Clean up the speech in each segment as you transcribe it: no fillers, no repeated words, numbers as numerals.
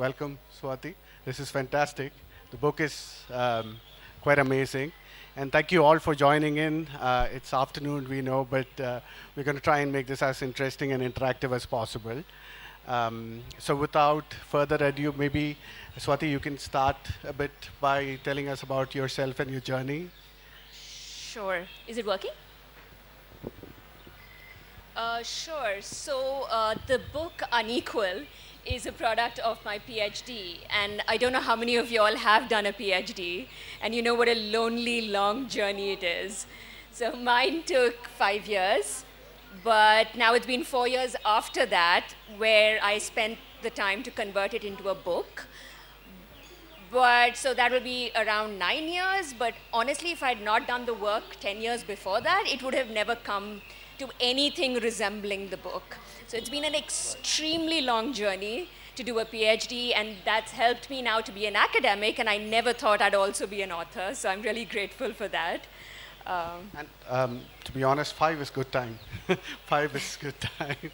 welcome, Swati. This is fantastic. The book is quite amazing. And thank you all for joining in. It's afternoon, we know, but we're going to try and make this as interesting and interactive as possible. So without further ado, maybe, Swati, you can start a bit by telling us about yourself and your journey. Sure. Is it working? Sure. So the book UnEqual is a product of my PhD. And I don't know how many of you all have done a PhD. And you know what a lonely, long journey it is. So mine took 5 years. But now it's been 4 years after that where I spent the time to convert it into a book. But so that will be around 9 years. But honestly, if I had not done the work 10 years before that, it would have never come to anything resembling the book. So it's been an extremely long journey to do a PhD, and that's helped me now to be an academic, and I never thought I'd also be an author, so I'm really grateful for that. And to be honest, 5 is good time. 5 is good time.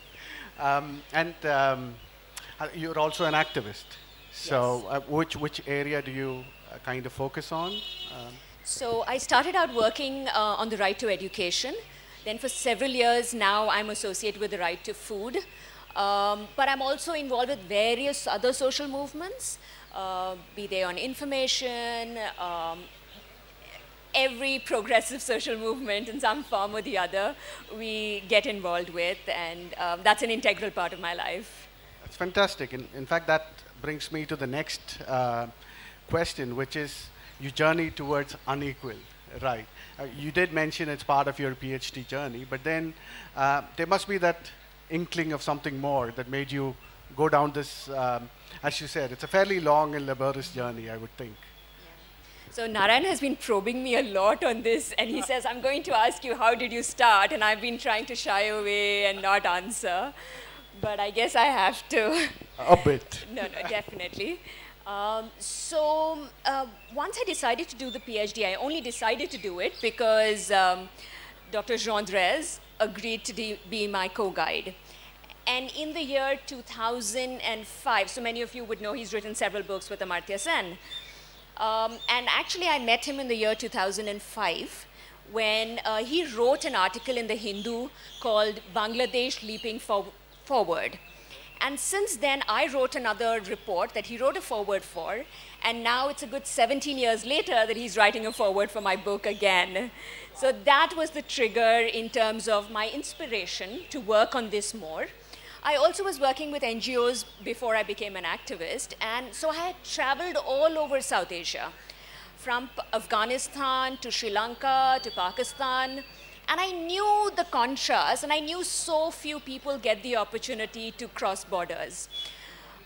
And you're also an activist. So which area do you kind of focus on? So I started out working on the right to education. Then for several years now, I'm associated with the right to food. But I'm also involved with various other social movements, be they on information, every progressive social movement in some form or the other, we get involved with, and that's an integral part of my life. That's fantastic. In fact, that brings me to the next question, which is your journey towards unequal, right? You did mention it's part of your PhD journey, but then there must be that inkling of something more that made you go down this, as you said, it's a fairly long and laborious journey, I would think. So Narayan has been probing me a lot on this, and he says, I'm going to ask you, how did you start? And I've been trying to shy away and not answer, but I guess I have to. A bit. No, definitely. Once I decided to do the PhD, I only decided to do it because Dr. Jean Drez agreed to be my co-guide. And in the year 2005, so many of you would know he's written several books with Amartya Sen. And actually, I met him in the year 2005 when he wrote an article in The Hindu called Bangladesh Leaping Forward. And since then, I wrote another report that he wrote a foreword for, and now it's a good 17 years later that he's writing a foreword for my book again. So that was the trigger in terms of my inspiration to work on this more. I also was working with NGOs before I became an activist, and so I had traveled all over South Asia, from Afghanistan to Sri Lanka to Pakistan. And I knew the contrast, and I knew so few people get the opportunity to cross borders.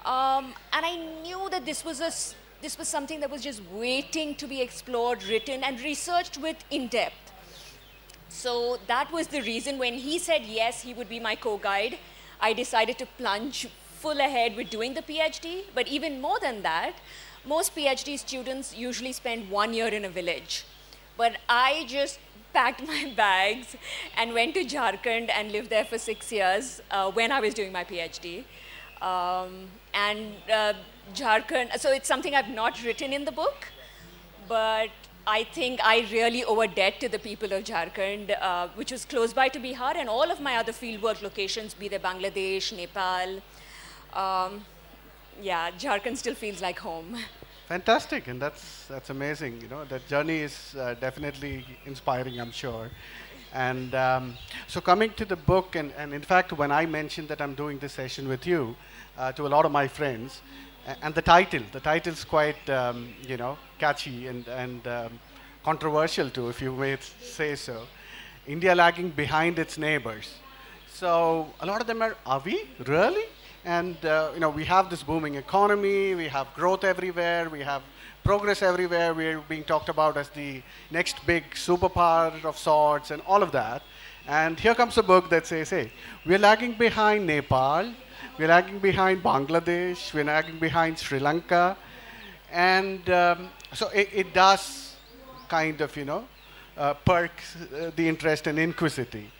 And I knew that this was something that was just waiting to be explored, written, and researched with in depth. So that was the reason when he said yes, he would be my co-guide, I decided to plunge full ahead with doing the PhD. But even more than that, most PhD students usually spend 1 year in a village. But I just packed my bags and went to Jharkhand and lived there for 6 years when I was doing my PhD. Jharkhand, so it's something I've not written in the book, but I think I really owe a debt to the people of Jharkhand, which was close by to Bihar, and all of my other fieldwork locations, be they Bangladesh, Nepal. Jharkhand still feels like home. Fantastic, and that's amazing. You know, that journey is definitely inspiring, I'm sure. And so coming to the book, and in fact, when I mentioned that I'm doing this session with you, to a lot of my friends, and the title's quite, catchy and controversial too, if you may say so. India lagging behind its neighbors. So a lot of them are we really? And we have this booming economy, we have growth everywhere, we have progress everywhere, we're being talked about as the next big superpower of sorts and all of that. And here comes a book that says, hey, we're lagging behind Nepal, we're lagging behind Bangladesh, we're lagging behind Sri Lanka. And so it does kind of, perk the interest and inquisity.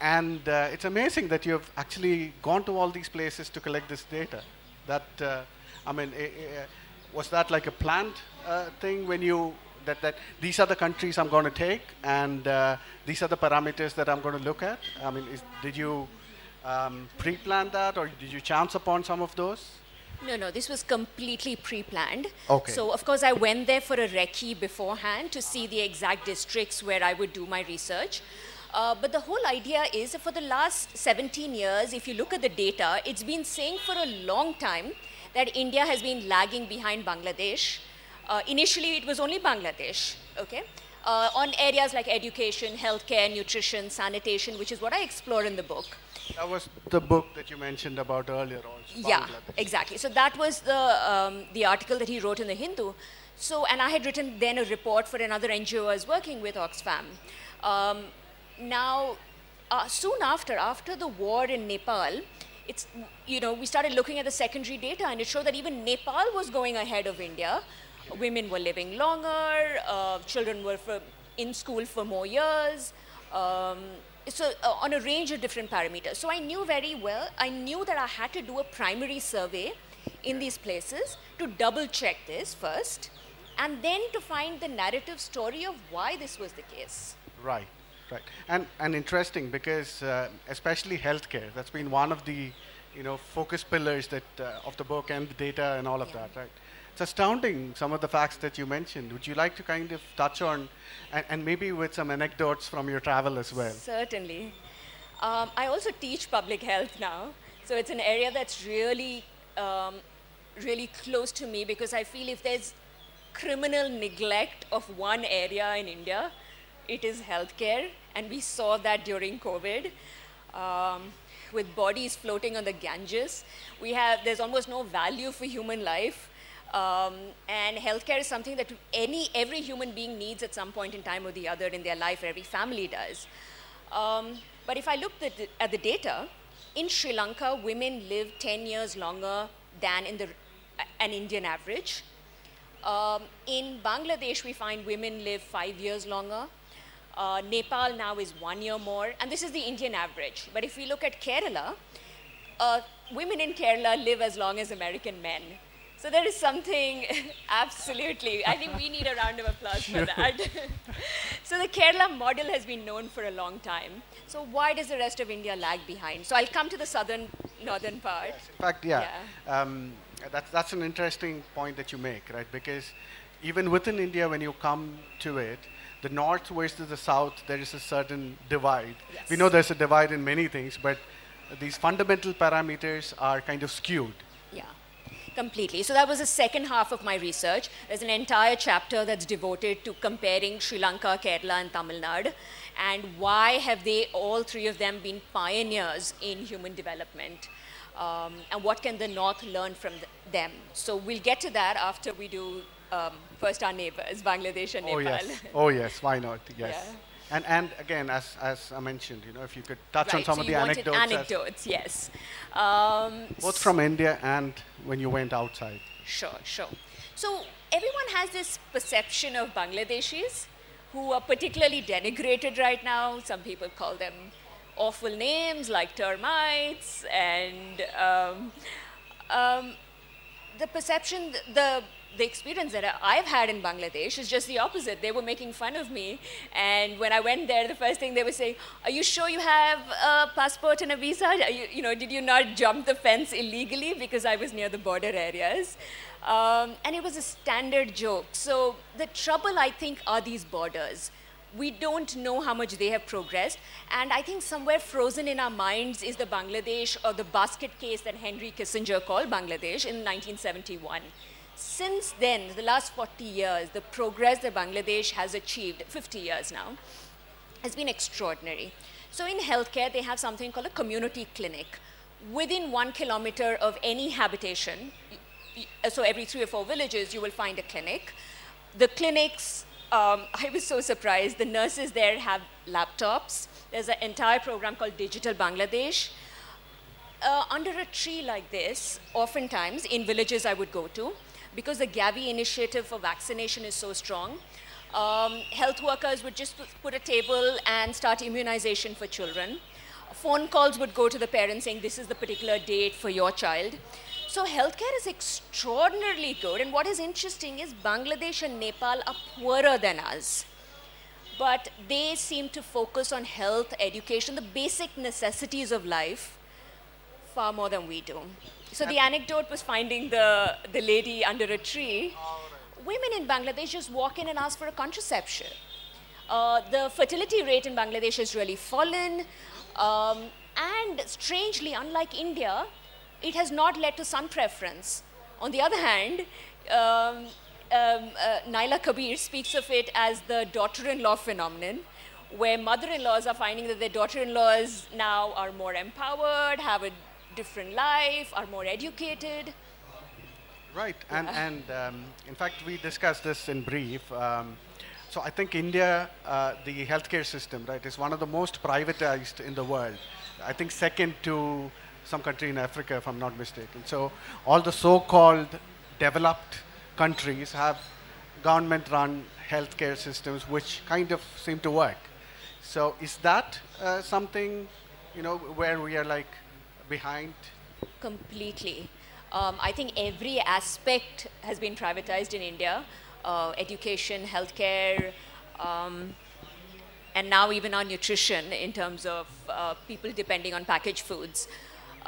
And it's amazing that you've actually gone to all these places to collect this data. That I mean, was that like a planned thing when you that these are the countries I'm going to take, and these are the parameters that I'm going to look at? I mean, did you pre-plan that, or did you chance upon some of those? No, no, this was completely pre-planned. Okay. So, of course, I went there for a recce beforehand to see the exact districts where I would do my research. But the whole idea is for the last 17 years, if you look at the data, it's been saying for a long time that India has been lagging behind Bangladesh. Initially, it was only Bangladesh, okay? On areas like education, healthcare, nutrition, sanitation, which is what I explore in the book. That was the book that you mentioned about earlier also. Yeah, Bangladesh. exactly. So that was the article that he wrote in the Hindu. So, and I had written then a report for another NGO I was working with, Oxfam. Now, soon after the war in Nepal, it's, we started looking at the secondary data, and it showed that even Nepal was going ahead of India. Women were living longer, children were in school for more years. On a range of different parameters. So I knew very well, I knew that I had to do a primary survey in these places to double check this first, and then to find the narrative story of why this was the case. Right, right. And interesting because especially healthcare, that's been one of the focus pillars that of the book and the data and all of that, right? It's astounding, some of the facts that you mentioned. Would you like to kind of touch on, and maybe with some anecdotes from your travel as well? Certainly. I also teach public health now, so it's an area that's really, really close to me, because I feel if there's criminal neglect of one area in India, it is healthcare, and we saw that during COVID. With bodies floating on the Ganges, there's almost no value for human life. And healthcare is something that every human being needs at some point in time or the other in their life, every family does. But if I look at the data, in Sri Lanka, women live 10 years longer than an Indian average. In Bangladesh, we find women live 5 years longer. Nepal now is 1 year more, and this is the Indian average. But if we look at Kerala, women in Kerala live as long as American men. So there is something, absolutely, I think we need a round of applause for that. So the Kerala model has been known for a long time. So why does the rest of India lag behind? So I'll come to the northern part. Yes, in fact, yeah. That's an interesting point that you make, right? Because even within India, when you come to it, the north versus the south, there is a certain divide. Yes. We know there's a divide in many things, but these fundamental parameters are kind of skewed. Yeah. Completely. So that was the second half of my research. There's an entire chapter that's devoted to comparing Sri Lanka, Kerala, and Tamil Nadu, and why have they, all three of them, been pioneers in human development, and what can the North learn from them. So we'll get to that after we do first our neighbors, Bangladesh and Nepal. Yes. Oh yes, why not? Yes. Yeah. And again, as I mentioned, if you could touch on Right, some so of the you wanted anecdotes. Anecdotes, yes. Both from India and when you went outside. Sure. So everyone has this perception of Bangladeshis who are particularly denigrated right now. Some people call them awful names like termites, and the perception, the experience that I've had in Bangladesh is just the opposite. They were making fun of me, and when I went there, the first thing they were saying, "Are you sure you have a passport and a visa? Did you not jump the fence illegally?" Because I was near the border areas, and it was a standard joke. So the trouble, I think, are these borders. We don't know how much they have progressed, and I think somewhere frozen in our minds is the Bangladesh, or the basket case that Henry Kissinger called Bangladesh in 1971. Since then, the last 40 years, the progress that Bangladesh has achieved, 50 years now, has been extraordinary. So in healthcare, they have something called a community clinic. Within 1 kilometer of any habitation, so every 3 or 4 villages, you will find a clinic. The clinics, I was so surprised, the nurses there have laptops. There's an entire program called Digital Bangladesh. Under a tree like this, oftentimes in villages I would go to, because the Gavi initiative for vaccination is so strong, health workers would just put a table and start immunization for children. Phone calls would go to the parents saying, this is the particular date for your child. So healthcare is extraordinarily good. And what is interesting is Bangladesh and Nepal are poorer than us. But they seem to focus on health, education, the basic necessities of life far more than we do. So the anecdote was finding the lady under a tree. Women in Bangladesh just walk in and ask for a contraception. The fertility rate in Bangladesh has really fallen. And strangely, unlike India, it has not led to son preference. On the other hand, Naila Kabir speaks of it as the daughter-in-law phenomenon, where mother-in-laws are finding that their daughter-in-laws now are more empowered, have a different life, are more educated. Right, and in fact, we discussed this in brief. So I think India, the healthcare system, right, is one of the most privatized in the world. I think second to some country in Africa, if I'm not mistaken. So all the so-called developed countries have government-run healthcare systems which kind of seem to work. So is that something, where we are like behind? Completely. I think every aspect has been privatized in India. Education, healthcare, and now even our nutrition in terms of people depending on packaged foods.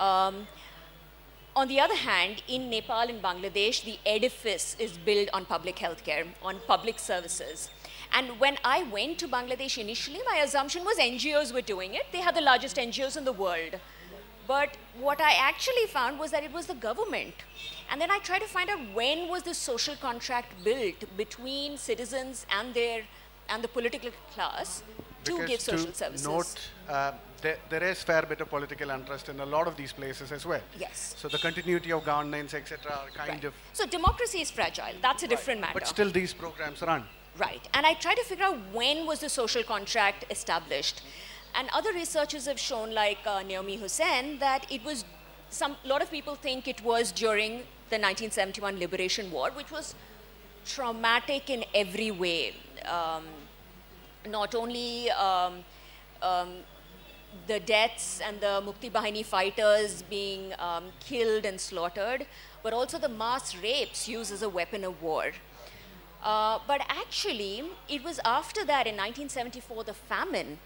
On the other hand, in Nepal and Bangladesh, the edifice is built on public healthcare, on public services. And when I went to Bangladesh initially, my assumption was NGOs were doing it. They had the largest NGOs in the world. But what I actually found was that it was the government. And then I tried to find out when was this social contract built between citizens and the political class to give social services. Note, there is fair bit of political interest in a lot of these places as well. Yes. So the continuity of governance, etc., are kind of. So democracy is fragile. That's a different matter. But still, these programs run. Right. And I tried to figure out when was the social contract established. And other researchers have shown, like Naomi Hussain, that it was a lot of people think it was during the 1971 Liberation War, which was traumatic in every way. Not only the deaths and the Mukti Bahini fighters being killed and slaughtered, but also the mass rapes used as a weapon of war. But actually, it was after that, in 1974, the famine,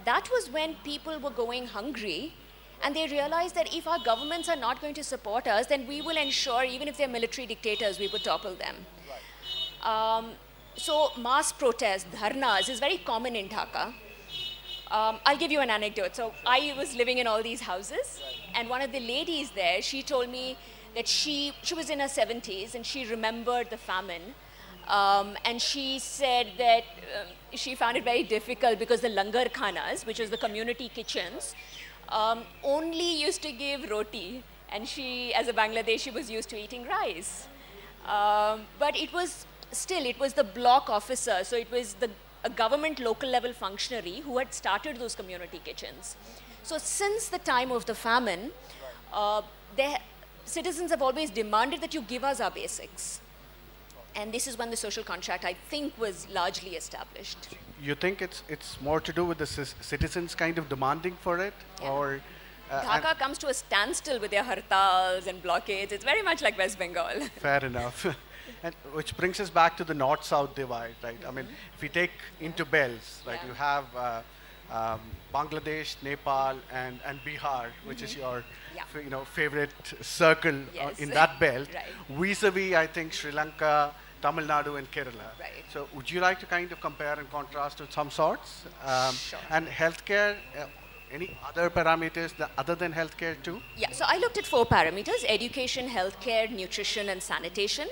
that was when people were going hungry, and they realized that if our governments are not going to support us, then we will ensure, even if they're military dictators, we would topple them. So mass protests, dharnas, is very common in Dhaka. I'll give you an anecdote. So I was living in all these houses, and one of the ladies there, she told me that she was in her 70s, and she remembered the famine. And she said that she found it very difficult because the langar khanas, which was the community kitchens, only used to give roti. And she, as a Bangladeshi, was used to eating rice. But it was the block officer, so it was a government local level functionary who had started those community kitchens. So since the time of the famine, citizens have always demanded that you give us our basics. And this is when the social contract, I think, was largely established. You think it's more to do with the citizens kind of demanding for it? Yeah. Or Dhaka comes to a standstill with their hartals and blockades. It's very much like West Bengal. Fair enough. And which brings us back to the north-south divide, right? I mean, if we take into belts, right, you have Bangladesh, Nepal, and Bihar, which is your favorite circle in that belt. Right. Vis-a-vis, I think, Sri Lanka, Tamil Nadu, and Kerala. Right. So would you like to kind of compare and contrast with some sorts? Sure. And healthcare, any other parameters other than healthcare too? Yeah, so I looked at 4 parameters: education, healthcare, nutrition, and sanitation.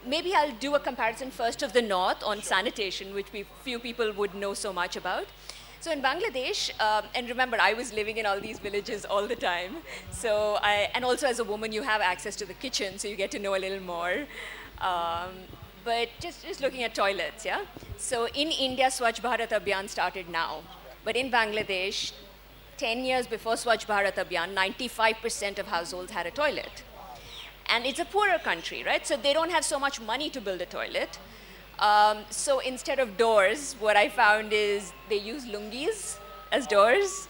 Maybe I'll do a comparison first of the north on sanitation, which few people would know so much about. So in Bangladesh, and remember, I was living in all these villages all the time. So and also as a woman, you have access to the kitchen, so you get to know a little more. But just looking at toilets, yeah? So in India, Swachh Bharat Abhiyan started now. But in Bangladesh, 10 years before Swachh Bharat Abhiyan, 95% of households had a toilet. And it's a poorer country, right? So they don't have so much money to build a toilet. So instead of doors, what I found is they use lungis as doors.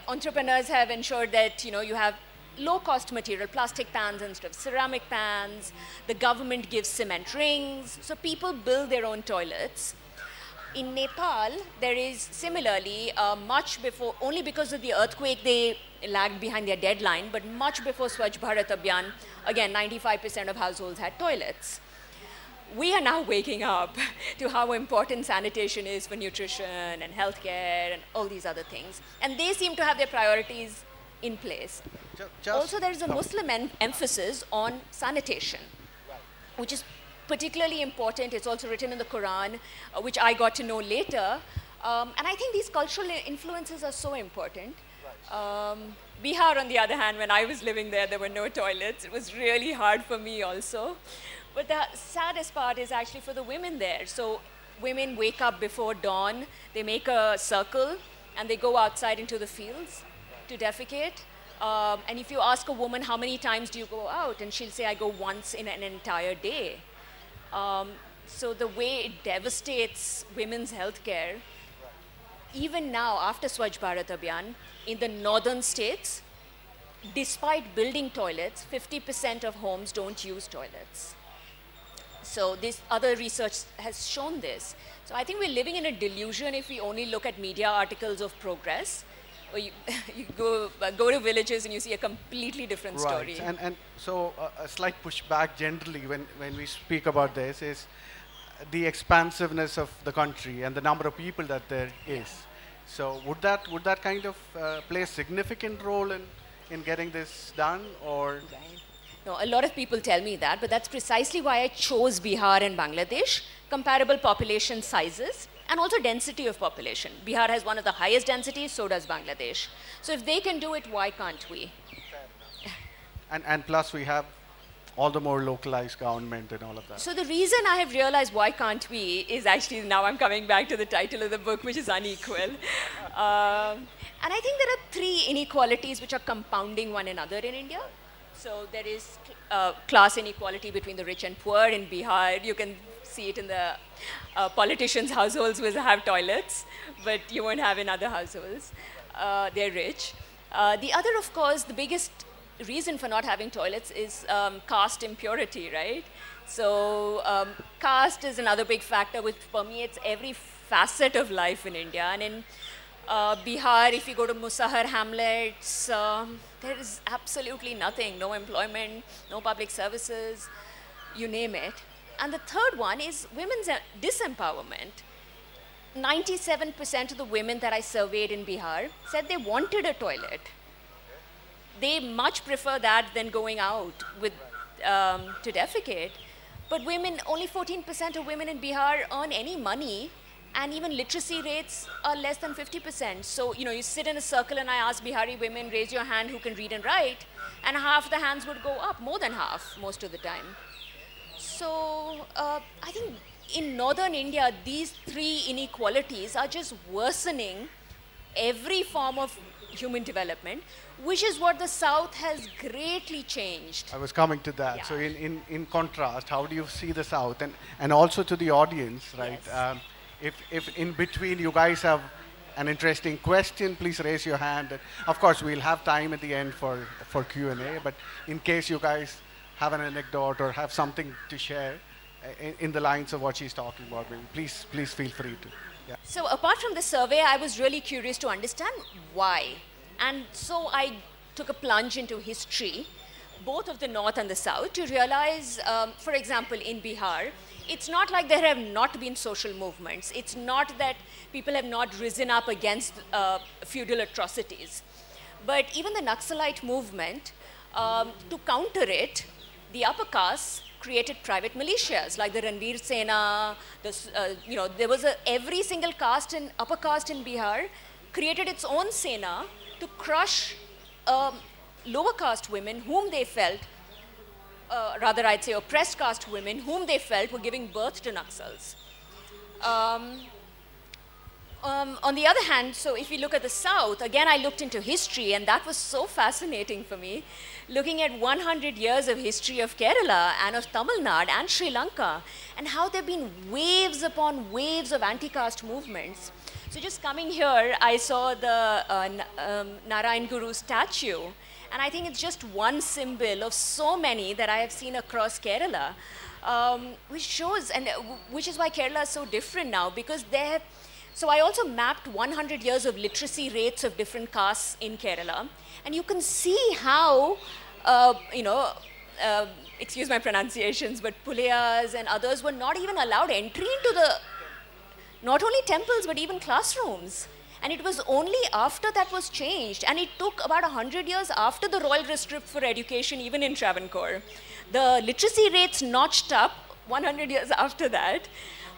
entrepreneurs have ensured that you have low-cost material, plastic pans instead of ceramic pans. The government gives cement rings, so people build their own toilets. In Nepal, there is similarly much before, only because of the earthquake they lagged behind their deadline, but much before Swachh Bharat Abhiyan, again, 95% of households had toilets. We are now waking up to how important sanitation is for nutrition and healthcare and all these other things. And they seem to have their priorities in place. Also, there is a Muslim emphasis on sanitation, which is particularly important. It's also written in the Quran, which I got to know later. And I think these cultural influences are so important. Bihar, on the other hand, when I was living there, there were no toilets. It was really hard for me also. But the saddest part is actually for the women there. So women wake up before dawn, they make a circle, and they go outside into the fields to defecate. And if you ask a woman, how many times do you go out? And she'll say, I go once in an entire day. So the way it devastates women's healthcare, even now after Swachh Bharat Abhiyan, in the northern states, despite building toilets, 50% of homes don't use toilets. So this other research has shown this. So I think we're living in a delusion if we only look at media articles of progress. Or you go to villages and you see a completely different story. And so a slight pushback generally when we speak about this is the expansiveness of the country and the number of people that there is. So would that kind of play a significant role in getting this done, or? Right. No, a lot of people tell me that, but that's precisely why I chose Bihar and Bangladesh, comparable population sizes, and also density of population. Bihar has one of the highest densities, so does Bangladesh. So if they can do it, why can't we? And plus we have all the more localized government and all of that. So the reason I have realized why can't we is actually, now I'm coming back to the title of the book, which is UnEqual. And I think there are three inequalities which are compounding one another in India. So there is class inequality between the rich and poor in Bihar. You can see it in the politicians' households which have toilets, but you won't have in other households. They're rich. The other, of course, the biggest reason for not having toilets is caste impurity, right? So caste is another big factor which permeates every facet of life in India. And in Bihar, if you go to Musahar hamlets, there is absolutely nothing, no employment, no public services, you name it. And the third one is women's disempowerment. 97% of the women that I surveyed in Bihar said they wanted a toilet. They much prefer that than going out with, to defecate. But women, only 14% of women in Bihar earn any money, and even literacy rates are less than 50%. So, you sit in a circle and I ask Bihari women, raise your hand who can read and write, and half the hands would go up, more than half, most of the time. So, I think in northern India, these three inequalities are just worsening every form of human development, which is what the South has greatly changed. I was coming to that. Yeah. So in contrast, how do you see the South? And also to the audience, right? Yes. If in between you guys have an interesting question, please raise your hand. Of course, we'll have time at the end for Q&A, but in case you guys have an anecdote or have something to share in the lines of what she's talking about, please feel free to. Yeah. So apart from the survey, I was really curious to understand why. And so I took a plunge into history, both of the North and the South, to realize, for example, in Bihar, it's not like there have not been social movements. It's not that people have not risen up against feudal atrocities. But even the Naxalite movement, to counter it, the upper castes created private militias like the Ranveer Sena. There was every single caste in upper caste in Bihar created its own Sena to crush lower caste women whom they felt, rather I'd say oppressed caste women whom they felt were giving birth to Naxals. On the other hand, so if we look at the South, again I looked into history, and that was so fascinating for me, looking at 100 years of history of Kerala and of Tamil Nadu and Sri Lanka, and how there have been waves upon waves of anti-caste movements, So just coming here, I saw the Narayan Guru statue, and I think it's just one symbol of so many that I have seen across Kerala, which shows, and which is why Kerala is so different now, because they. So I also mapped 100 years of literacy rates of different castes in Kerala, and you can see how, excuse my pronunciations, but Pulayas and others were not even allowed entry into the, not only temples, but even classrooms. And it was only after that was changed, and it took about 100 years after the royal rescript for education, even in Travancore. The literacy rates notched up 100 years after that.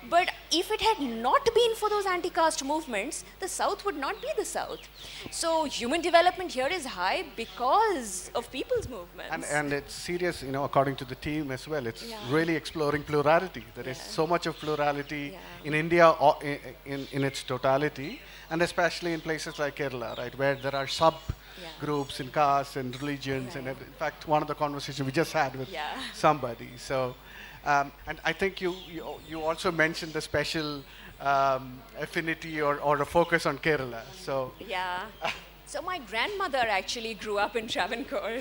But if it had not been for those anti-caste movements, the South would not be the South. So human development here is high because of people's movements. And it's serious, according to the team as well. It's Yeah. really exploring plurality. There is so much of plurality Yeah. in India in its totality, and especially in places like Kerala, right, where there are sub-groups in castes and religions. And in fact, one of the conversations we just had with somebody. So. And I think you also mentioned the special affinity or a focus on Kerala. So yeah. So my grandmother actually grew up in Travancore,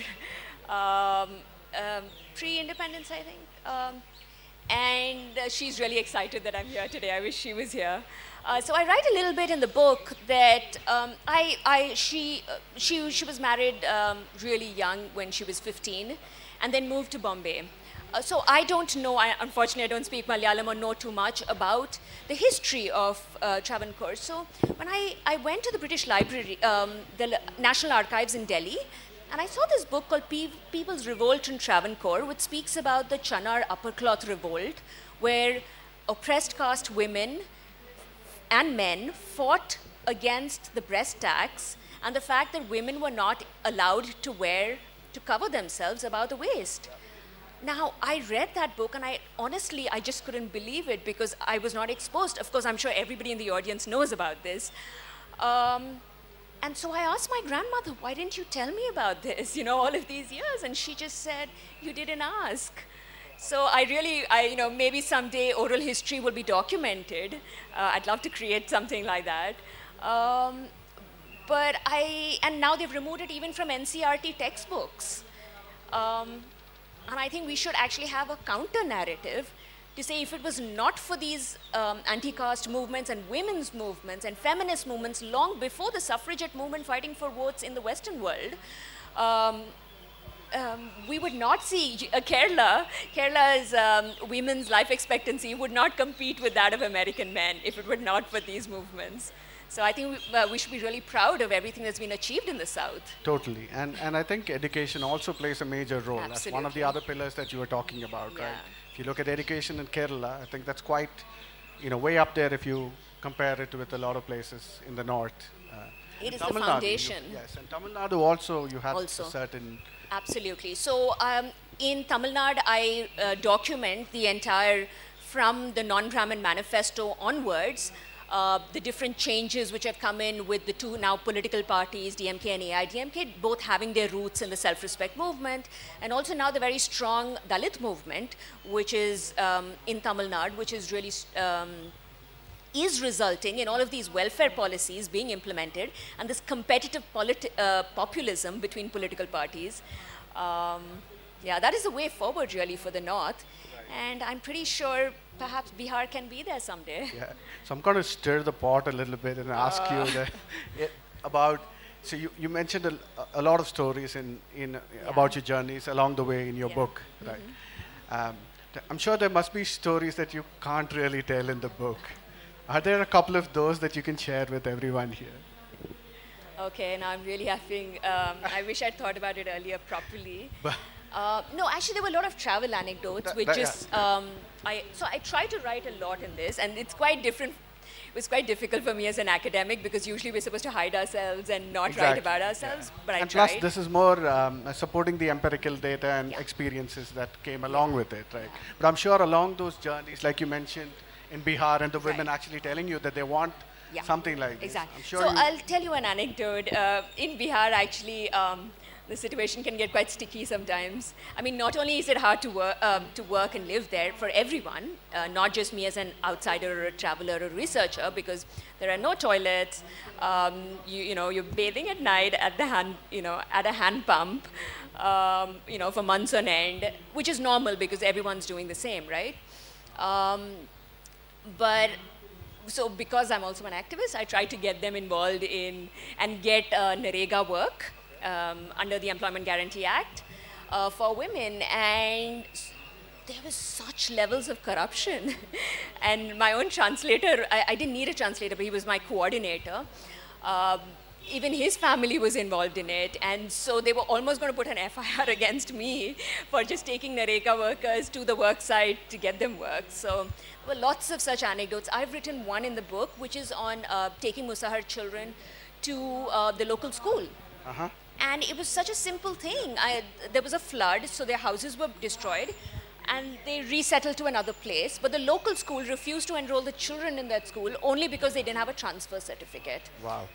pre-independence, I think. And she's really excited that I'm here today. I wish she was here. So I write a little bit in the book that she was married really young when she was 15, and then moved to Bombay. So I don't know, unfortunately I don't speak Malayalam or know too much about the history of Travancore. So when I went to the British Library, the National Archives in Delhi, and I saw this book called People's Revolt in Travancore, which speaks about the Chanar uppercloth revolt, where oppressed caste women and men fought against the breast tax and the fact that women were not allowed to cover themselves about the waist. Now, I read that book, and I just couldn't believe it because I was not exposed. Of course, I'm sure everybody in the audience knows about this. And so I asked my grandmother, why didn't you tell me about this, all of these years? And she just said, you didn't ask. So maybe someday oral history will be documented. I'd love to create something like that. And now they've removed it even from NCRT textbooks. And I think we should actually have a counter-narrative to say if it was not for these anti-caste movements and women's movements and feminist movements long before the suffragette movement fighting for votes in the Western world, we would not see Kerala's women's life expectancy would not compete with that of American men if it were not for these movements. So I think we should be really proud of everything that's been achieved in the South. Totally. And I think education also plays a major role. Absolutely. That's one of the other pillars that you were talking about, right? If you look at education in Kerala, I think that's quite, way up there if you compare it with a lot of places in the north. It is Tamil the Nadu, foundation. yes, and Tamil Nadu also, you have a certain... Absolutely. So in Tamil Nadu, I document the entire, from the non-Brahmin manifesto onwards, the different changes which have come in with the two now political parties, DMK and AIDMK, both having their roots in the self-respect movement, and also now the very strong Dalit movement, which is in Tamil Nadu, which is really is resulting in all of these welfare policies being implemented and this competitive populism between political parties. That is the way forward really for the North. And I'm pretty sure perhaps Bihar can be there someday. Yeah. So I'm going to stir the pot a little bit and ask you about, so you mentioned a lot of stories about your journeys along the way in your book, right? I'm sure there must be stories that you can't really tell in the book. Are there a couple of those that you can share with everyone here? Okay, now I'm really having, I wish I'd thought about it earlier properly. No, actually there were a lot of travel anecdotes, so I try to write a lot in this, and it's quite different. It was quite difficult for me as an academic because usually we're supposed to hide ourselves and not write about ourselves, but I tried. Plus, this is more supporting the empirical data and experiences that came along with it, right? But I'm sure along those journeys, like you mentioned in Bihar, and the women actually telling you that they want something like this. Exactly. I'm sure so I'll tell you an anecdote. In Bihar, actually, the situation can get quite sticky sometimes. I mean, not only is it hard to work and live there for everyone, not just me as an outsider or a traveler or researcher, because there are no toilets. You're bathing at night at the at a hand pump, for months on end, which is normal because everyone's doing the same, right? But so because I'm also an activist, I try to get them involved in and get Narega work under the Employment Guarantee Act for women. And there was such levels of corruption. And my own translator, I didn't need a translator, but he was my coordinator. Even his family was involved in it, and so they were almost going to put an FIR against me for just taking Nareka workers to the work site to get them work. So there were lots of such anecdotes. I've written one in the book, which is on taking Musahar children to the local school. Uh-huh. And it was such a simple thing. There was a flood, so their houses were destroyed, and they resettled to another place. But the local school refused to enroll the children in that school only because they didn't have a transfer certificate. Wow.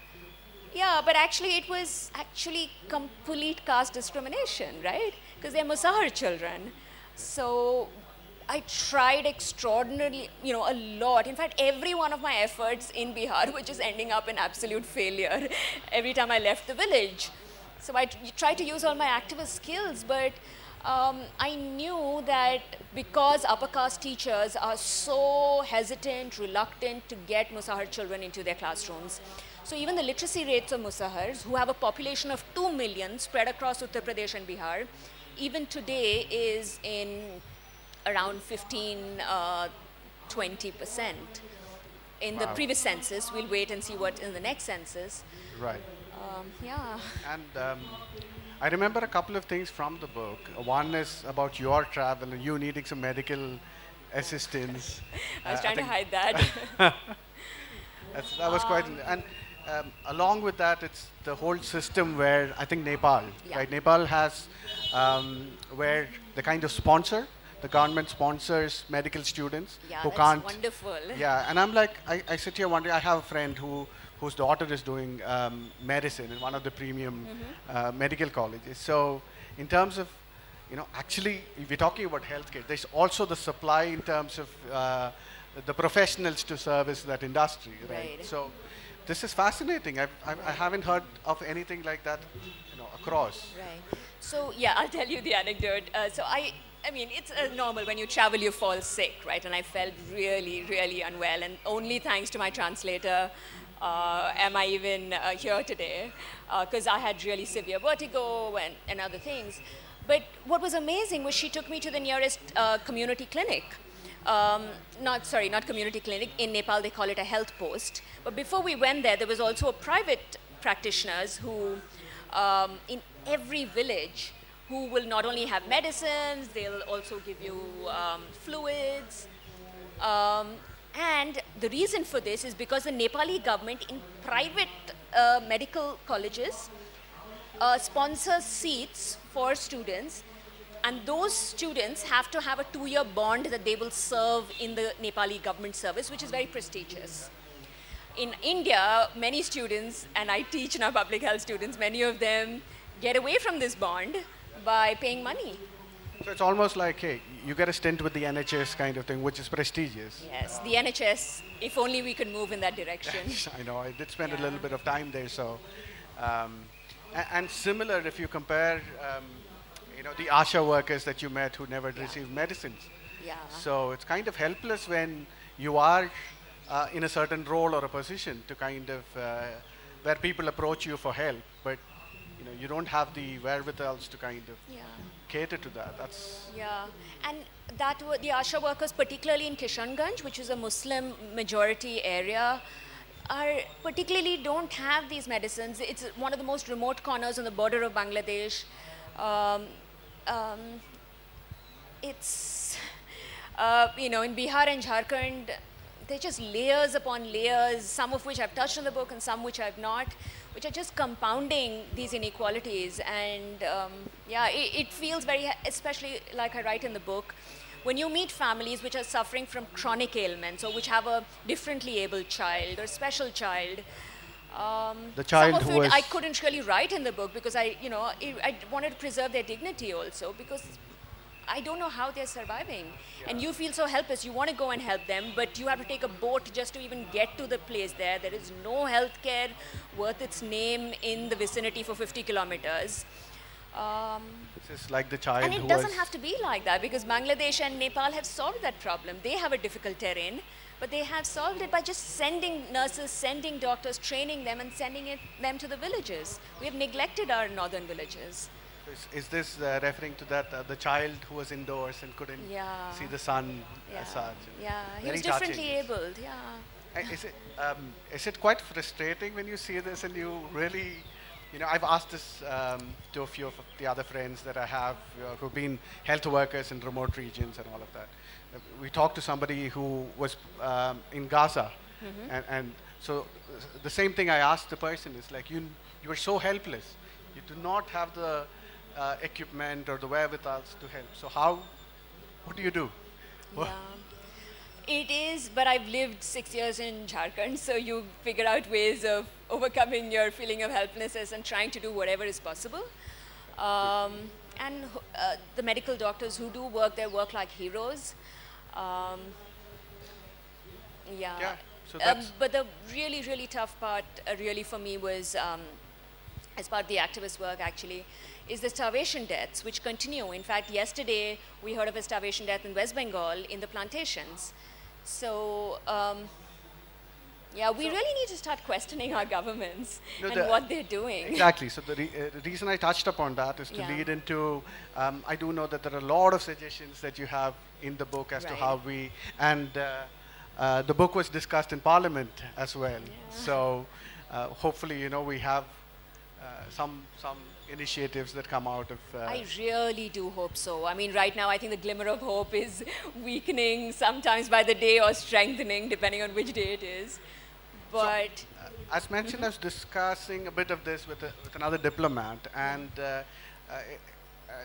Yeah, but actually it was complete caste discrimination, right? Because they're Musahar children. So I tried extraordinarily, a lot. In fact, every one of my efforts in Bihar was just ending up in absolute failure every time I left the village. So I tried to use all my activist skills, but I knew that because upper caste teachers are so hesitant, reluctant to get Musahar children into their classrooms, so even the literacy rates of Musahars, who have a population of 2 million spread across Uttar Pradesh and Bihar, even today is in around 15-20%. In the previous census, we'll wait and see what in the next census. Right. Yeah. And I remember a couple of things from the book. One is about your travel and you needing some medical assistance. I was trying to hide that. That was quite, and along with that, it's the whole system where I think Nepal, right? Nepal has where the kind of sponsor, the government sponsors medical students who that's can't. Wonderful. Yeah, and I'm like, I sit here wondering. I have a friend whose daughter is doing medicine in one of the premium medical colleges. So in terms of, actually, if we're talking about healthcare, there's also the supply in terms of the professionals to service that industry, right? So this is fascinating. I haven't heard of anything like that, across. Right. So yeah, I'll tell you the anecdote. I mean, it's normal when you travel, you fall sick, right? And I felt really, really unwell, and only thanks to my translator am I even here today, because I had really severe vertigo and other things. But what was amazing was she took me to the nearest community clinic. Not community clinic. In Nepal, they call it a health post. But before we went there, there was also a private practitioners who, in every village, who will not only have medicines, they'll also give you fluids. And the reason for this is because the Nepali government in private medical colleges sponsors seats for students, and those students have to have a 2-year bond that they will serve in the Nepali government service, which is very prestigious. In India, many students, and I teach now public health students, many of them get away from this bond by paying money. So it's almost like, hey, you get a stint with the NHS kind of thing, which is prestigious. Yes, the NHS, if only we could move in that direction. I know, I did spend a little bit of time there, so. And similar, if you compare, the ASHA workers that you met who never received medicines. Yeah. So it's kind of helpless when you are in a certain role or a position to kind of, where people approach you for help, but you don't have the wherewithals to kind of cater to that. That's and the ASHA workers, particularly in Kishanganj, which is a Muslim majority area, particularly don't have these medicines. It's one of the most remote corners on the border of Bangladesh. It's in Bihar and Jharkhand, they're just layers upon layers, some of which I've touched in the book and some which I've not, which are just compounding these inequalities. And it feels very, especially like I write in the book, when you meet families which are suffering from chronic ailments or which have a differently abled child or special child, The Some child of who it was... I couldn't really write in the book because I wanted to preserve their dignity also, because I don't know how they're surviving. And you feel so helpless. You want to go and help them, but you have to take a boat just to even get to the place there. There is no healthcare worth its name in the vicinity for 50 kilometers. This is like the child And who it was... doesn't have to be like that, because Bangladesh and Nepal have solved that problem. They have a difficult terrain, but they have solved it by just sending nurses, sending doctors, training them, and sending them to the villages. We have neglected our northern villages. Is this referring to that, the child who was indoors and couldn't Yeah. see the sun Yeah, as such? yeah. He Very was differently touching. abled, yeah. Is it quite frustrating when you see this and you really, I've asked this to a few of the other friends that I have who've been health workers in remote regions and all of that. We talked to somebody who was in Gaza, and so the same thing I asked the person is like, you are so helpless. You do not have the equipment or the wherewithals to help. So what do you do? Yeah. It is, but I've lived 6 years in Jharkhand, so you figure out ways of overcoming your feeling of helplessness and trying to do whatever is possible. And the medical doctors who do work their work like heroes. Um, yeah. Yeah, so that's... But the really, really tough part, really for me, was as part of the activist work actually, is the starvation deaths, which continue. In fact, yesterday we heard of a starvation death in West Bengal in the plantations. So, yeah, we really need to start questioning our governments and what they're doing. Exactly. So the reason I touched upon that is to lead into, I do know that there are a lot of suggestions that you have in the book as to how we, and the book was discussed in Parliament as well. Yeah. So hopefully, we have some initiatives that come out of... I really do hope so. I mean, right now, I think the glimmer of hope is weakening sometimes by the day or strengthening, depending on which day it is. But... So, as mentioned, I was discussing a bit of this with another diplomat, and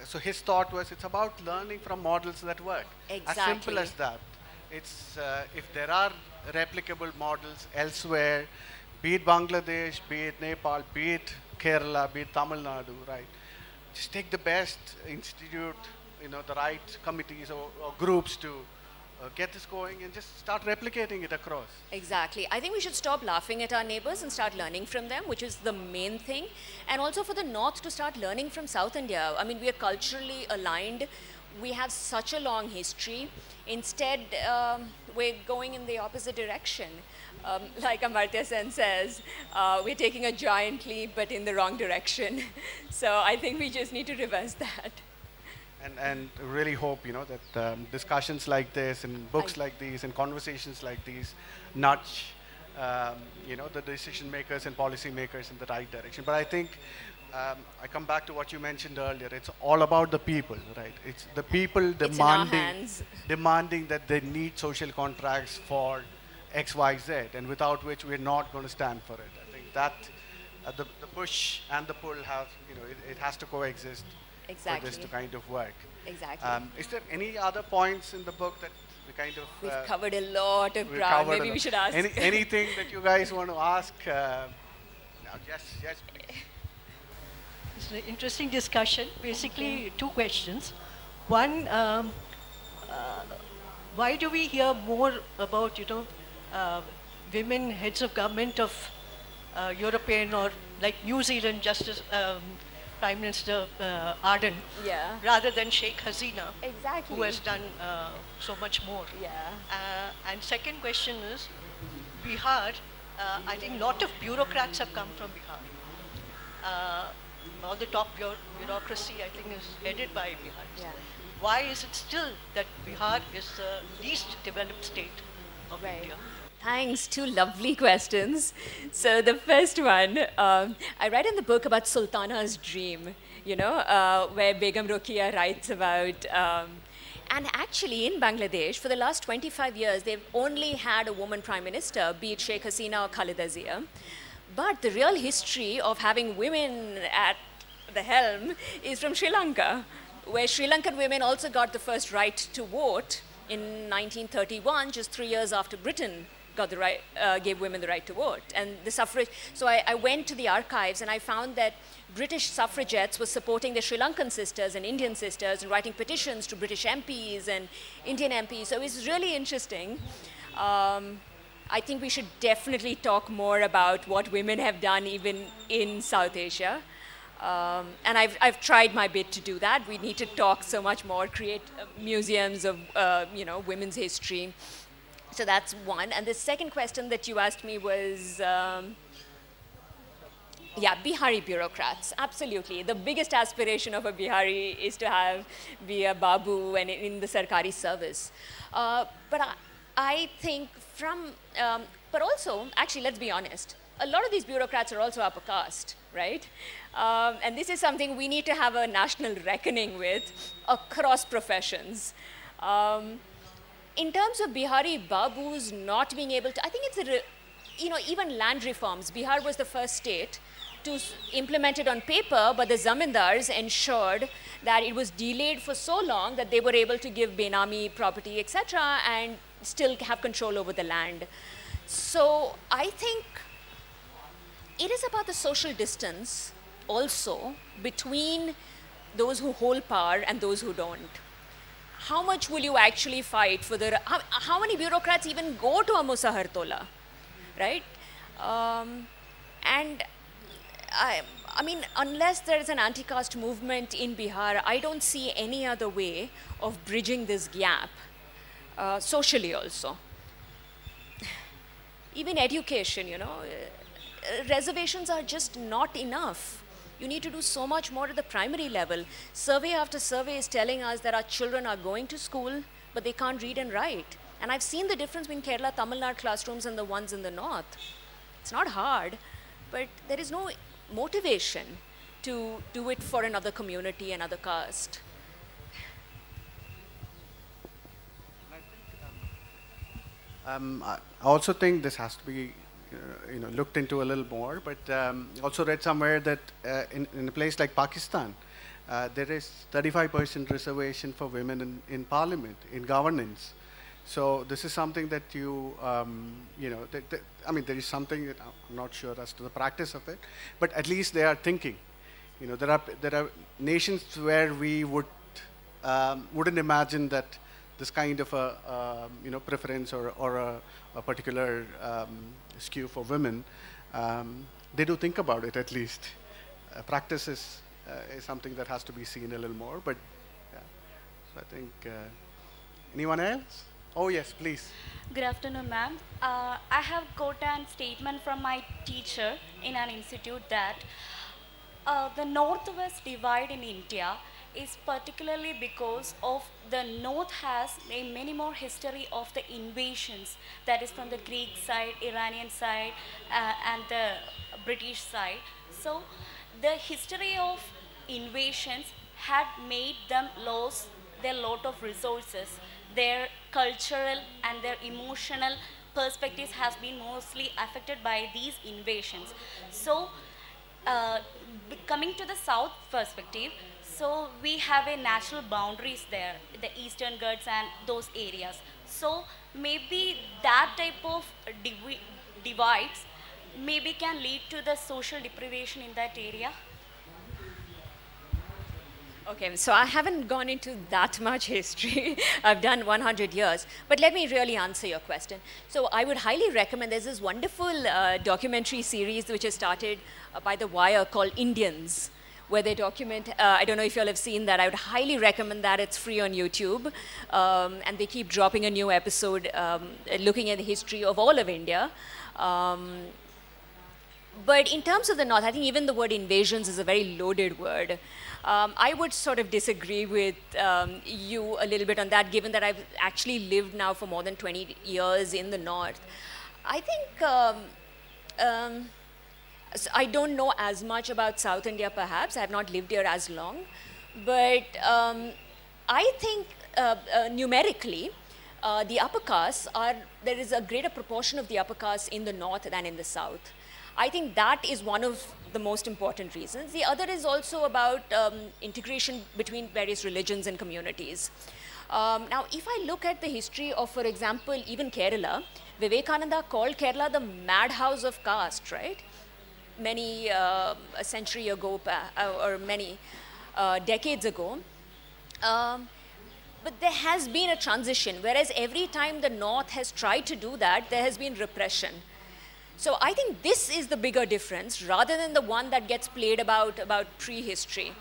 so his thought was, it's about learning from models that work. Exactly. As simple as that. It's, if there are replicable models elsewhere, be it Bangladesh, be it Nepal, be it Kerala, be it Tamil Nadu, right? Just take the best institute, the right committees or groups to get this going and just start replicating it across. Exactly. I think we should stop laughing at our neighbors and start learning from them, which is the main thing. And also for the North to start learning from South India. I mean, we are culturally aligned. We have such a long history. Instead, we're going in the opposite direction. Like Amartya Sen says, we're taking a giant leap, but in the wrong direction. So I think we just need to reverse that. And really hope, that discussions like this and books like these and conversations like these nudge, the decision makers and policy makers in the right direction. But I think I come back to what you mentioned earlier. It's all about the people, right? It's the people demanding that they need social contracts for X, Y, Z, and without which we're not going to stand for it. I think that the push and the pull have, it has to coexist for this to kind of work. Exactly. Is there any other points in the book that we kind of... We've covered a lot of ground. Maybe we should ask. Anything that you guys want to ask? Yes, please. It's an interesting discussion. Basically, two questions. One, why do we hear more about, women heads of government of European or like New Zealand Justice Prime Minister Ardern, rather than Sheikh Hasina, who has done so much more? And second question is, Bihar, I think a lot of bureaucrats have come from Bihar. All the top bureaucracy, I think, is headed by Bihar. Why is it still that Bihar is the least developed state of India? Thanks. Two lovely questions. So the first one, I read in the book about Sultana's dream, where Begum Rokeya writes about, and actually in Bangladesh, for the last 25 years, they've only had a woman prime minister, be it Sheikh Hasina or Khaleda Zia. But the real history of having women at the helm is from Sri Lanka, where Sri Lankan women also got the first right to vote in 1931, just 3 years after Britain got the right, gave women the right to vote. And the suffrage, so I went to the archives and I found that British suffragettes were supporting the Sri Lankan sisters and Indian sisters and writing petitions to British MPs and Indian MPs. So it was really interesting. I think we should definitely talk more about what women have done even in South Asia. And I've tried my bit to do that. We need to talk so much more, create museums of women's history. So that's one. And the second question that you asked me was, Bihari bureaucrats, absolutely. The biggest aspiration of a Bihari is to be a babu and in the Sarkari service. But I think but also, actually, let's be honest, a lot of these bureaucrats are also upper caste, right? And this is something we need to have a national reckoning with across professions. In terms of Bihari babus not being able to, I think it's even land reforms. Bihar was the first state to implement it on paper, but the zamindars ensured that it was delayed for so long that they were able to give Benami property, etc., and still have control over the land. So I think it is about the social distance also between those who hold power and those who don't. How much will you actually fight for how many bureaucrats even go to a Musahartola, right? And I mean, unless there is an anti-caste movement in Bihar, I don't see any other way of bridging this gap, socially also. Even education, reservations are just not enough. You need to do so much more at the primary level. Survey after survey is telling us that our children are going to school, but they can't read and write. And I've seen the difference between Kerala, Tamil Nadu classrooms and the ones in the north. It's not hard, but there is no motivation to do it for another community, another caste. I also think this has to be looked into a little more, but also read somewhere that in a place like Pakistan, there is 35% reservation for women in parliament, in governance. So this is something that I mean, there is something that I'm not sure as to the practice of it, but at least they are thinking. There are nations where we wouldn't imagine that this kind of a preference or a particular skew for women, they do think about it at least. Practice is something that has to be seen a little more, but yeah. So I think, anyone else? Oh yes, please. Good afternoon, ma'am. I have got a statement from my teacher in an institute that the northwest divide in India is particularly because of the north has a many more history of the invasions, that is from the Greek side, Iranian side, and the British side. So the history of invasions had made them lose their lot of resources. Their cultural and their emotional perspectives has been mostly affected by these invasions. So coming to the south perspective, so we have a natural boundaries there, the Eastern Ghats and those areas. So maybe that type of divides maybe can lead to the social deprivation in that area. Okay, so I haven't gone into that much history. I've done 100 years. But let me really answer your question. So I would highly recommend, there's this wonderful documentary series which is started by The Wire called Indians, where they document, I don't know if you all have seen that. I would highly recommend that. It's free on YouTube. And they keep dropping a new episode looking at the history of all of India. But in terms of the North, I think even the word invasions is a very loaded word. I would sort of disagree with you a little bit on that, given that I've actually lived now for more than 20 years in the North. I think I don't know as much about South India, perhaps. I have not lived here as long. But I think numerically, the upper castes there is a greater proportion of the upper castes in the North than in the South. I think that is one of the most important reasons. The other is also about integration between various religions and communities. Now, if I look at the history of, for example, even Kerala, Vivekananda called Kerala the madhouse of caste, right? Many a century ago, or many decades ago. But there has been a transition, whereas every time the North has tried to do that, there has been repression. So I think this is the bigger difference, rather than the one that gets played about prehistory.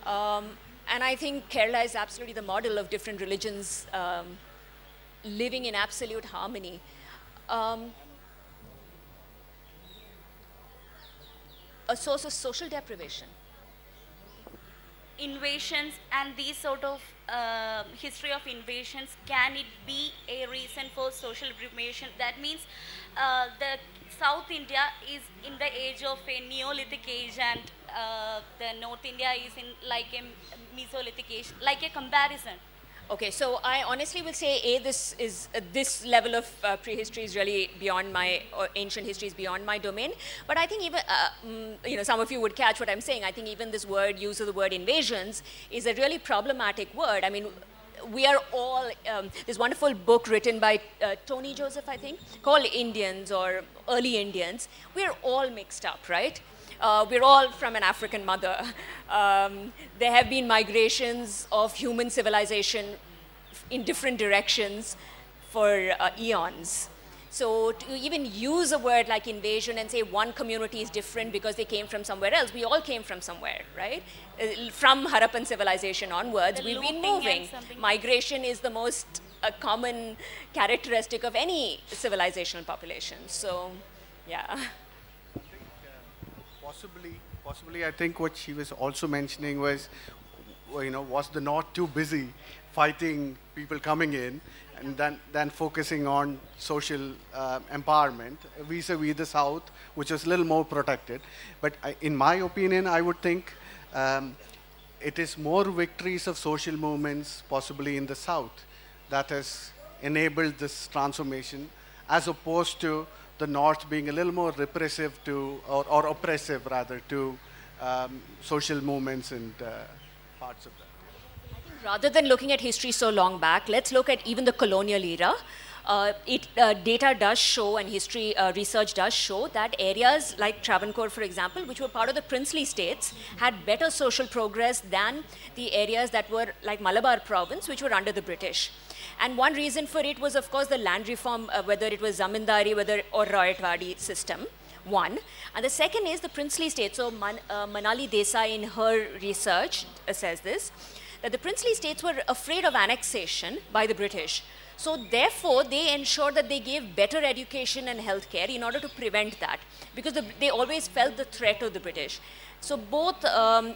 And I think Kerala is absolutely the model of different religions living in absolute harmony. A source of social deprivation. Invasions and these sort of history of invasions, can it be a reason for social deprivation? That means the South India is in the age of a Neolithic age, and the North India is in like a Mesolithic age, like a comparison. Okay, so I honestly will say, this level of prehistory is really beyond my, or ancient history is beyond my domain. But I think even, some of you would catch what I'm saying. I think even this use of the word invasions is a really problematic word. I mean, we are all, this wonderful book written by Tony Joseph, I think, called Indians or Early Indians. We're all mixed up, right? We're all from an African mother. There have been migrations of human civilization in different directions for eons. So to even use a word like invasion and say one community is different because they came from somewhere else, we all came from somewhere, right? From Harappan civilization onwards, we've been moving. Migration is the most common characteristic of any civilizational population. So, yeah. Possibly, I think what she was also mentioning was, was the North too busy fighting people coming in, and then focusing on social empowerment vis-a-vis the South, which was a little more protected. But in my opinion, I would think it is more victories of social movements, possibly in the South, that has enabled this transformation, as opposed to the North being a little more repressive to, or oppressive rather, to social movements and parts of that. Rather than looking at history so long back, let's look at even the colonial era. Data does show, and history research does show, that areas like Travancore, for example, which were part of the princely states, had better social progress than the areas that were like Malabar province, which were under the British. And one reason for it was, of course, the land reform, whether it was zamindari, or Royatwadi system, one. And the second is the princely states. So Manali Desai, in her research, says this, that the princely states were afraid of annexation by the British. So therefore, they ensured that they gave better education and healthcare in order to prevent that, because they always felt the threat of the British. So both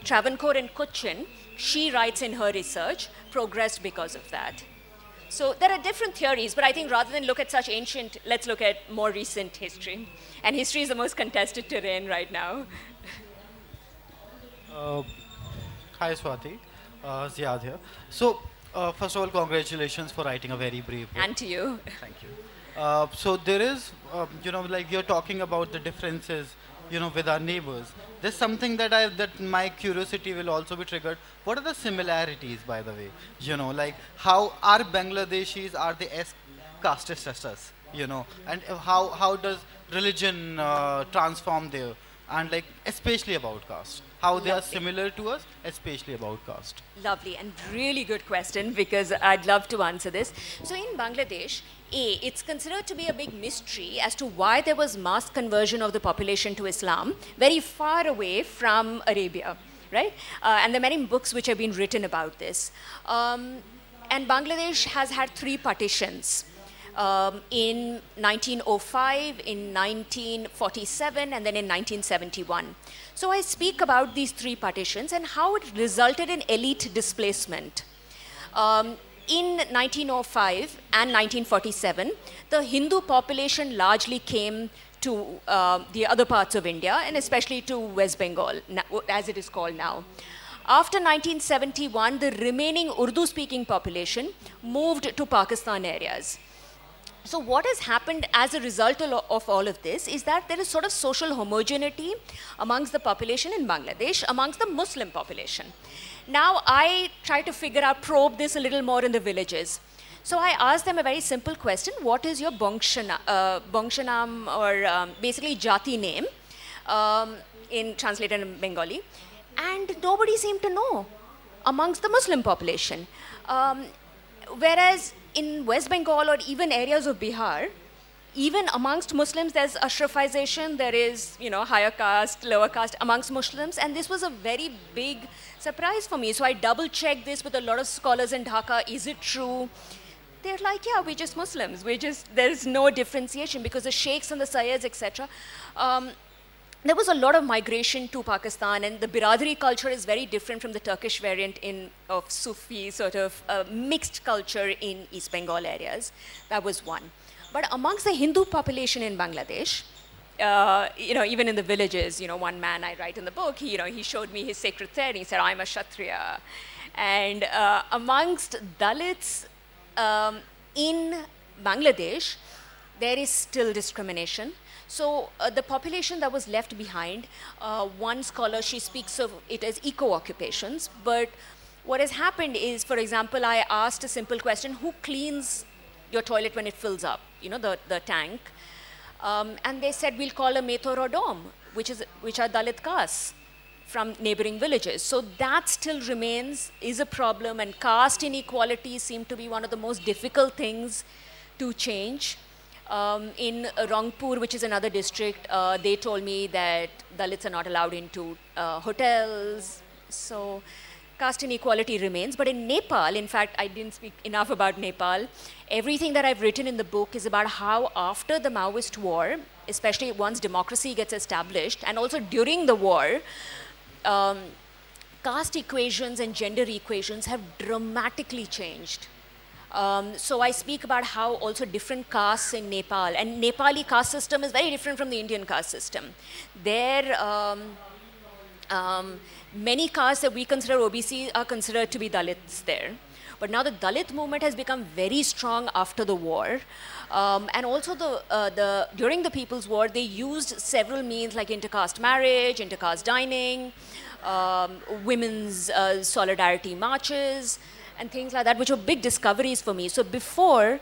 Travancore and Cochin, she writes in her research, progressed because of that. So there are different theories, but I think rather than look at such ancient, let's look at more recent history. And history is the most contested terrain right now. Hi, Swati. Ziad here. So, first of all, congratulations for writing a very brave book. And to you. Thank you. So there is, like you're talking about the differences, with our neighbors. There's something that my curiosity will also be triggered. What are the similarities, by the way? Like how are Bangladeshis, are they as casteist as us? And how does religion transform there? And like especially about caste. How they are similar to us, especially about caste. Lovely and really good question, because I'd love to answer this. So in Bangladesh, it's considered to be a big mystery as to why there was mass conversion of the population to Islam very far away from Arabia, right? And there are many books which have been written about this. And Bangladesh has had 3 partitions. In 1905, in 1947, and then in 1971. So I speak about these 3 partitions and how it resulted in elite displacement. In 1905 and 1947, the Hindu population largely came to the other parts of India, and especially to West Bengal, as it is called now. After 1971, the remaining Urdu-speaking population moved to Pakistan areas. So what has happened as a result of all of this is that there is sort of social homogeneity amongst the population in Bangladesh, amongst the Muslim population. Now I try to probe this a little more in the villages. So I asked them a very simple question: what is your Bongshanam, or basically Jati name, translated in Bengali? And nobody seemed to know amongst the Muslim population. Whereas in West Bengal or even areas of Bihar, even amongst Muslims, there's ashrafization, there is, higher caste, lower caste amongst Muslims, and this was a very big surprise for me. So I double-checked this with a lot of scholars in Dhaka. Is it true? They're like, yeah, we're just Muslims. There's no differentiation, because the sheikhs and the sayyids, etc. There was a lot of migration to Pakistan, and the Biradari culture is very different from the Turkish variant of Sufi, sort of mixed culture in East Bengal areas. That was one. But amongst the Hindu population in Bangladesh, even in the villages, one man I write in the book, he showed me his sacred thread, and he said, I'm a Kshatriya. And amongst Dalits in Bangladesh, there is still discrimination. So the population that was left behind, one scholar, she speaks of it as eco-occupations, but what has happened is, for example, I asked a simple question: who cleans your toilet when it fills up, the tank? And they said, we'll call a Metor or Dom, which are Dalit castes from neighboring villages. So that still is a problem, and caste inequalities seem to be one of the most difficult things to change. In Rangpur, which is another district, they told me that Dalits are not allowed into hotels. So caste inequality remains. But in Nepal, in fact, I didn't speak enough about Nepal. Everything that I've written in the book is about how after the Maoist war, especially once democracy gets established, and also during the war, caste equations and gender equations have dramatically changed. So I speak about how also different castes in Nepal, and Nepali caste system is very different from the Indian caste system. There, many castes that we consider OBC are considered to be Dalits there. But now the Dalit movement has become very strong after the war. And also during the People's War, they used several means like intercaste marriage, intercaste dining, women's solidarity marches, and things like that, which were big discoveries for me. So before,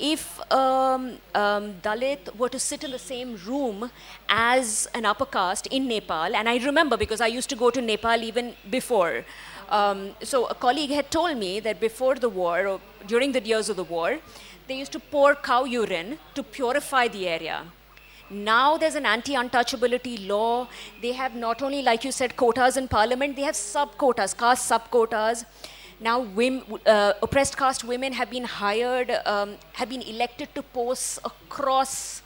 if Dalit were to sit in the same room as an upper caste in Nepal, and I remember because I used to go to Nepal even before. So a colleague had told me that before the war, or during the years of the war, they used to pour cow urine to purify the area. Now there's an anti-untouchability law. They have not only, like you said, quotas in parliament, they have sub-quotas, caste sub-quotas. Now oppressed caste women have been hired, have been elected to posts across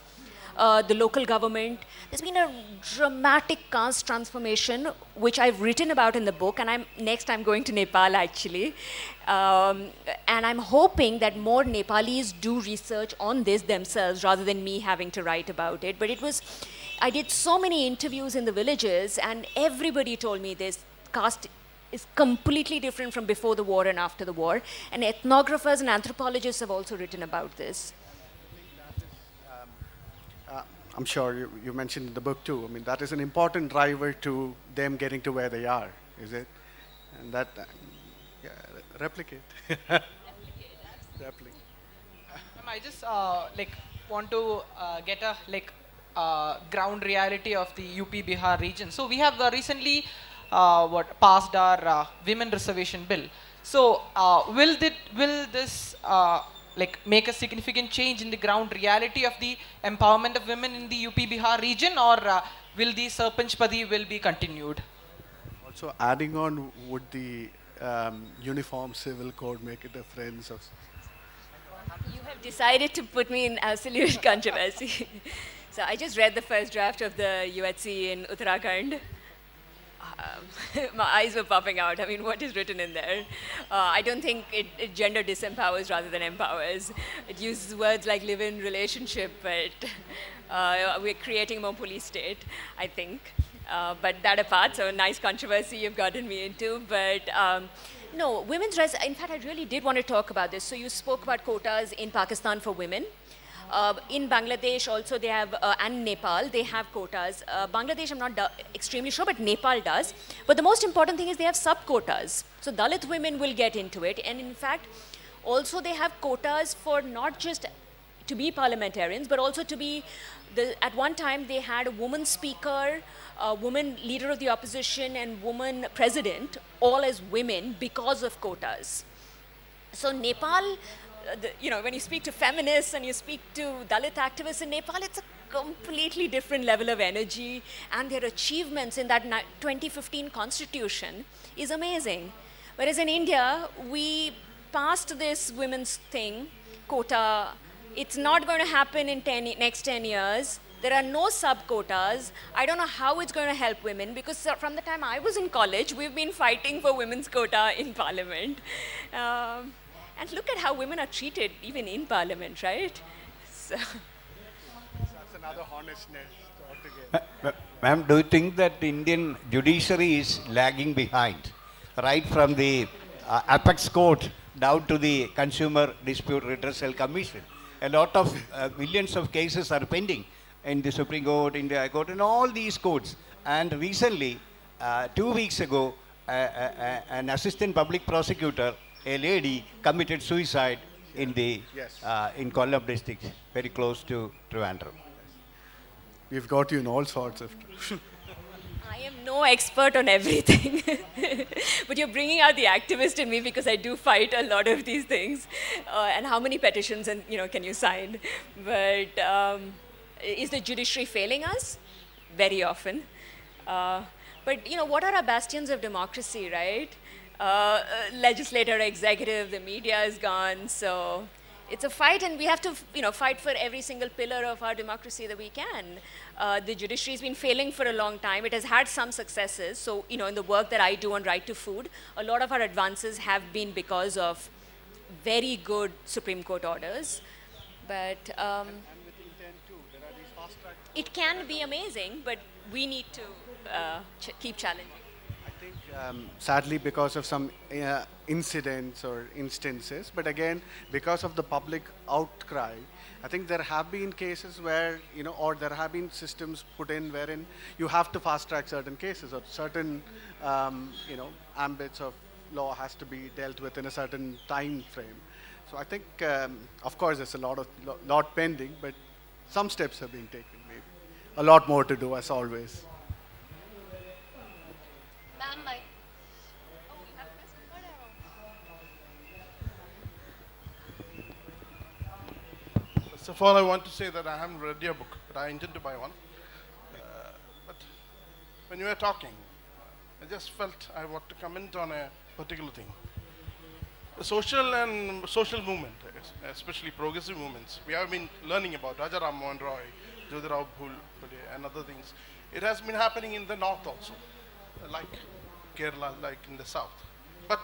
the local government. There's been a dramatic caste transformation, which I've written about in the book, and I'm going to Nepal actually. And I'm hoping that more Nepalis do research on this themselves rather than me having to write about it. But I did so many interviews in the villages, and everybody told me this: caste is completely different from before the war and after the war. And ethnographers and anthropologists have also written about this. I'm sure you mentioned in the book too. I mean, that is an important driver to them getting to where they are, is it? And that, replicate. Replicate. I just want to get a ground reality of the UP Bihar region. So we have recently passed our women reservation bill. So will this make a significant change in the ground reality of the empowerment of women in the UP Bihar region, or will the Sarpanch Padi will be continued? Also adding on, would the uniform civil code make a difference? You have decided to put me in absolute controversy. So I just read the first draft of the UHC in Uttarakhand. My eyes were popping out. I mean, what is written in there? I don't think it gender disempowers rather than empowers. It uses words like live-in relationship, but we're creating a more police state, I think. But that apart, so nice controversy you've gotten me into. But no, women's rights, in fact, I really did want to talk about this. So you spoke about quotas in Pakistan for women. In Bangladesh also they have, and Nepal, they have quotas. Bangladesh I'm not extremely sure, but Nepal does. But the most important thing is they have sub-quotas. So Dalit women will get into it. And in fact, also they have quotas for not just to be parliamentarians, but also to be, at one time they had a woman speaker, a woman leader of the opposition, and woman president, all as women because of quotas. So Nepal, when you speak to feminists and you speak to Dalit activists in Nepal, it's a completely different level of energy, and their achievements in that 2015 constitution is amazing. Whereas in India, we passed this women's thing, quota. It's not going to happen in next 10 years. There are no sub-quotas. I don't know how it's going to help women, because from the time I was in college, we've been fighting for women's quota in parliament. And look at how women are treated even in parliament, right? So. That's another honestness altogether. Ma'am, do you think that the Indian judiciary is lagging behind, right from the apex court down to the Consumer Dispute Redressal Commission? A lot of millions of cases are pending in the Supreme Court, in the High Court, and all these courts. And recently, 2 weeks ago, an assistant public prosecutor, a lady, committed suicide in the in Kollam district, very close to Trivandrum. We've got you in all sorts of. I am no expert on everything, but you're bringing out the activist in me, because I do fight a lot of these things. And how many petitions and can you sign? But is the judiciary failing us? Very often. But what are our bastions of democracy, right? Legislature, executive, the media is gone. So it's a fight, and we have to fight for every single pillar of our democracy that we can. The judiciary has been failing for a long time. It has had some successes. So in the work that I do on right to food, a lot of our advances have been because of very good Supreme Court orders. But And with intent too, there are these fast track. it can be amazing, but we need to keep challenging. I think sadly because of some incidents or instances, but again because of the public outcry, I think there have been cases where or there have been systems put in wherein you have to fast track certain cases, or certain ambits of law has to be dealt with in a certain time frame. So I think of course there's a lot pending, but some steps have been taken. Maybe a lot more to do, as always. First of all, I want to say that I haven't read your book, but I intend to buy one. But when you were talking, I just felt I want to comment on a particular thing. The social movement, especially progressive movements, we have been learning about Rajaram Mohan Roy, Jyotirao Phule and other things. It has been happening in the north also, like Kerala, like in the south. But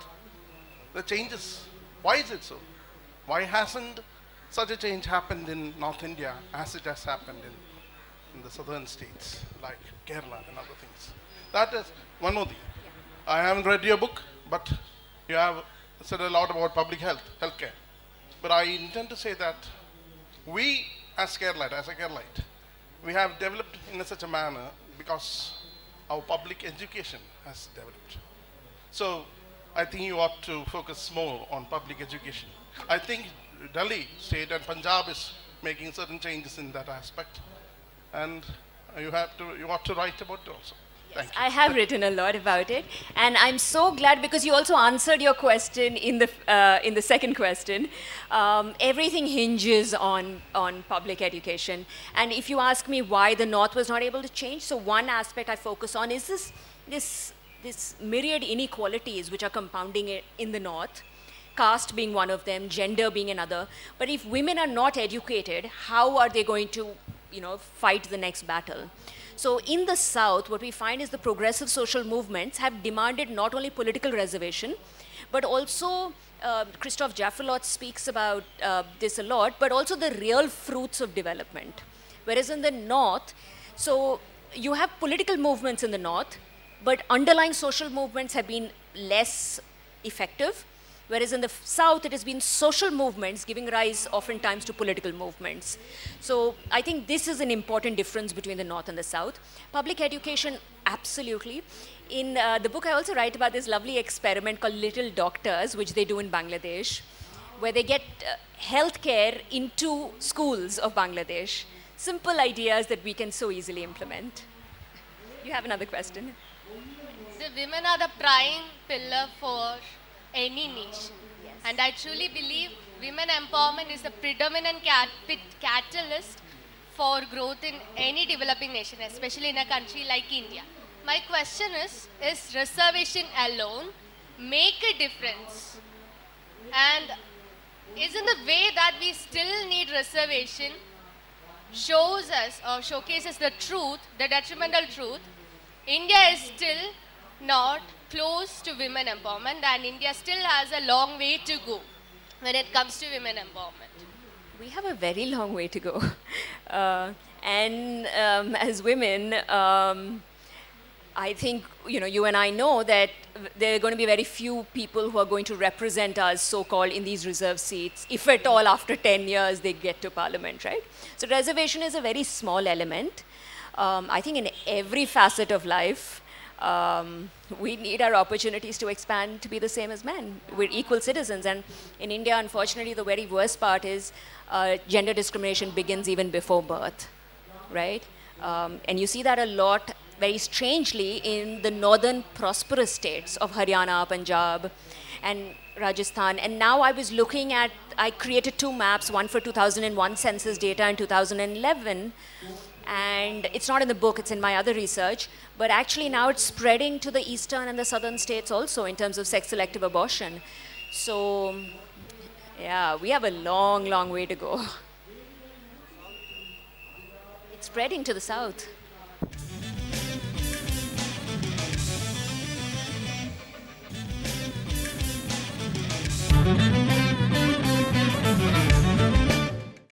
the changes, why is it so? Why hasn't such a change happened in North India as it has happened in the southern states, like Kerala and other things? That is one more thing. I haven't read your book, but you have said a lot about public healthcare. But I intend to say that we, as a Keralite, we have developed in such a manner because our public education has developed. So I think you ought to focus more on public education. I think Delhi state and Punjab is making certain changes in that aspect, and you ought to write about it also. Thank you. I have written a lot about it, and I'm so glad, because you also answered your question in the second question. Everything hinges on public education, and if you ask me why the North was not able to change, so one aspect I focus on is this myriad inequalities which are compounding it in the North. Caste being one of them, gender being another. But if women are not educated, how are they going to, fight the next battle? So in the South, what we find is the progressive social movements have demanded not only political reservation, but also, Christoph Jaffelot speaks about this a lot, but also the real fruits of development. Whereas in the North, so you have political movements in the North, but underlying social movements have been less effective. Whereas in the South, it has been social movements giving rise oftentimes to political movements. So I think this is an important difference between the North and the South. Public education, absolutely. In the book, I also write about this lovely experiment called Little Doctors, which they do in Bangladesh, where they get healthcare into schools of Bangladesh. Simple ideas that we can so easily implement. You have another question? The women are the prime pillar for any nation. Yes. And I truly believe women empowerment is the predominant catalyst for growth in any developing nation, especially in a country like India. My question is reservation alone make a difference? And isn't the way that we still need reservation shows us or showcases the truth, the detrimental truth, India is still not close to women empowerment, and India still has a long way to go when it comes to women empowerment. We have a very long way to go. As women, I think you and I know that there are going to be very few people who are going to represent us, so-called, in these reserved seats, if at all after 10 years they get to parliament, right? So reservation is a very small element. I think in every facet of life, we need our opportunities to expand to be the same as men. We're equal citizens. And in India, unfortunately, the very worst part is gender discrimination begins even before birth, right? And you see that a lot, very strangely, in the northern prosperous states of Haryana, Punjab, and Rajasthan. And now I created two maps, one for 2001 census data and 2011. And it's not in the book, it's in my other research. But actually now it's spreading to the eastern and the southern states also in terms of sex-selective abortion. So, yeah, we have a long, long way to go. It's spreading to the south.